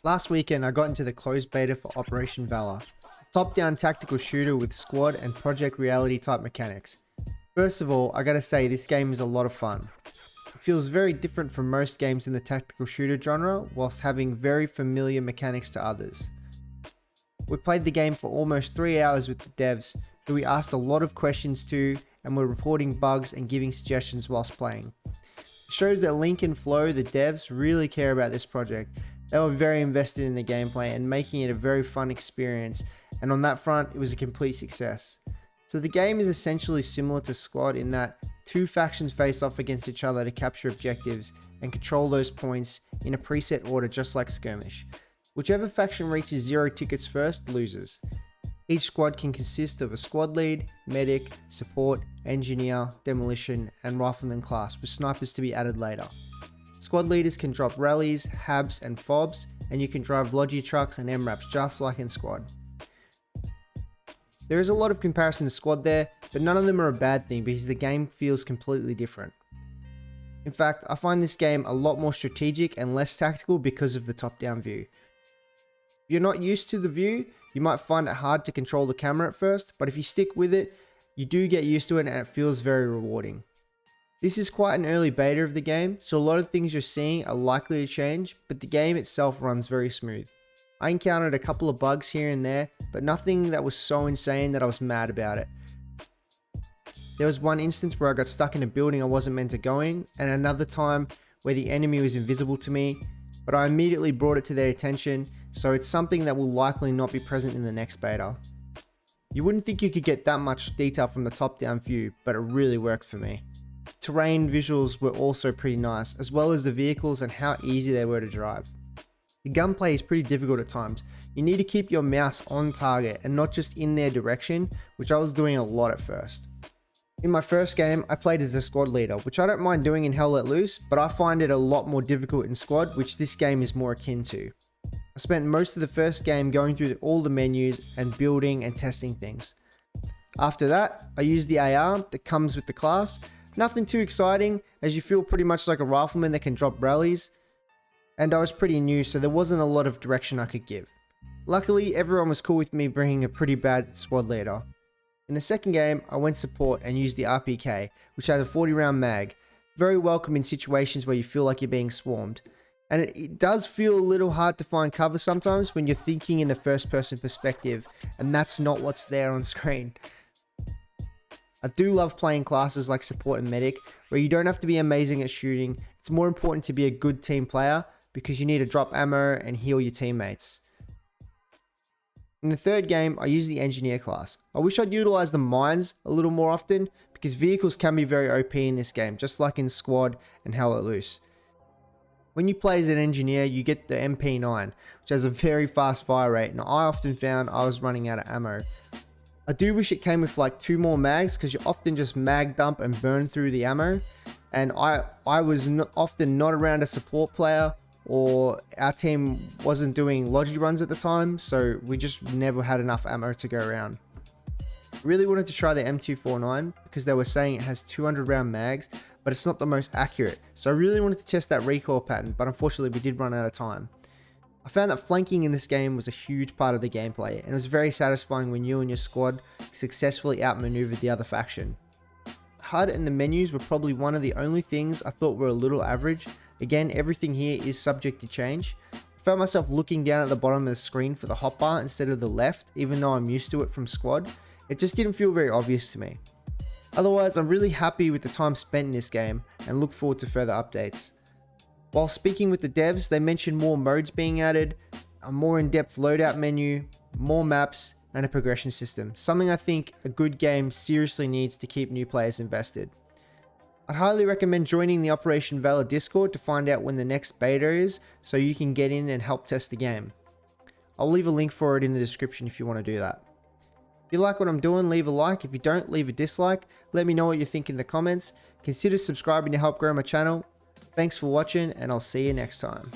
Last weekend, I got into the closed beta for Operation Valor, a top-down tactical shooter with squad and project reality type mechanics. First of all, I gotta say this game is a lot of fun. It feels very different from most games in the tactical shooter genre, whilst having very familiar mechanics to others. We played the game for almost 3 hours with the devs, who we asked a lot of questions to, and were reporting bugs and giving suggestions whilst playing. It shows that Link and Flo, the devs, really care about this project. They were very invested in the gameplay and making it a very fun experience, and on that front, it was a complete success. So the game is essentially similar to Squad in that two factions face off against each other to capture objectives and control those points in a preset order just like Skirmish. Whichever faction reaches 0 tickets first loses. Each squad can consist of a squad lead, medic, support, engineer, demolition, and rifleman class, with snipers to be added later. Squad leaders can drop rallies, habs, and fobs, and you can drive logi trucks and MRAPs just like in Squad. There is a lot of comparison to Squad there, but none of them are a bad thing because the game feels completely different. In fact, I find this game a lot more strategic and less tactical because of the top-down view. If you're not used to the view, you might find it hard to control the camera at first, but if you stick with it, you do get used to it and it feels very rewarding. This is quite an early beta of the game, so a lot of things you're seeing are likely to change, but the game itself runs very smooth. I encountered a couple of bugs here and there, but nothing that was so insane that I was mad about it. There was one instance where I got stuck in a building I wasn't meant to go in, and another time where the enemy was invisible to me, but I immediately brought it to their attention, so it's something that will likely not be present in the next beta. You wouldn't think you could get that much detail from the top-down view, but it really worked for me. Terrain visuals were also pretty nice, as well as the vehicles and how easy they were to drive. The gunplay is pretty difficult at times. You need to keep your mouse on target and not just in their direction, which I was doing a lot at first. In my first game, I played as a squad leader, which I don't mind doing in Hell Let Loose, but I find it a lot more difficult in Squad, which this game is more akin to. I spent most of the first game going through all the menus and building and testing things. After that, I used the AR that comes with the class. Nothing too exciting, as you feel pretty much like a rifleman that can drop rallies, and I was pretty new, so there wasn't a lot of direction I could give. Luckily, everyone was cool with me bringing a pretty bad squad leader. In the second game, I went support and used the RPK, which has a 40 round mag, very welcome in situations where you feel like you're being swarmed. And it does feel a little hard to find cover sometimes when you're thinking in the first person perspective, and that's not what's there on screen. I do love playing classes like support and medic, where you don't have to be amazing at shooting. It's more important to be a good team player because you need to drop ammo and heal your teammates. In the third game, I used the engineer class. I wish I'd utilize the mines a little more often because vehicles can be very OP in this game, just like in Squad and Hell Let Loose. When you play as an engineer, you get the MP9, which has a very fast fire rate, and I often found I was running out of ammo. I do wish it came with like 2 more mags because you often just mag dump and burn through the ammo, and I was often not around a support player, or our team wasn't doing logi runs at the time, so we just never had enough ammo to go around. I really wanted to try the M249 because they were saying it has 200 round mags, but it's not the most accurate, so I really wanted to test that recoil pattern, but unfortunately we did run out of time. I found that flanking in this game was a huge part of the gameplay, and it was very satisfying when you and your squad successfully outmaneuvered the other faction. HUD and the menus were probably one of the only things I thought were a little average. Again, everything here is subject to change. I found myself looking down at the bottom of the screen for the hotbar instead of the left, even though I'm used to it from Squad. It just didn't feel very obvious to me. Otherwise, I'm really happy with the time spent in this game and look forward to further updates. While speaking with the devs, they mentioned more modes being added, a more in-depth loadout menu, more maps, and a progression system, something I think a good game seriously needs to keep new players invested. I'd highly recommend joining the Operation Valor Discord to find out when the next beta is, so you can get in and help test the game. I'll leave a link for it in the description if you want to do that. If you like what I'm doing, leave a like. If you don't, leave a dislike. Let me know what you think in the comments. Consider subscribing to help grow my channel. Thanks for watching, and I'll see you next time.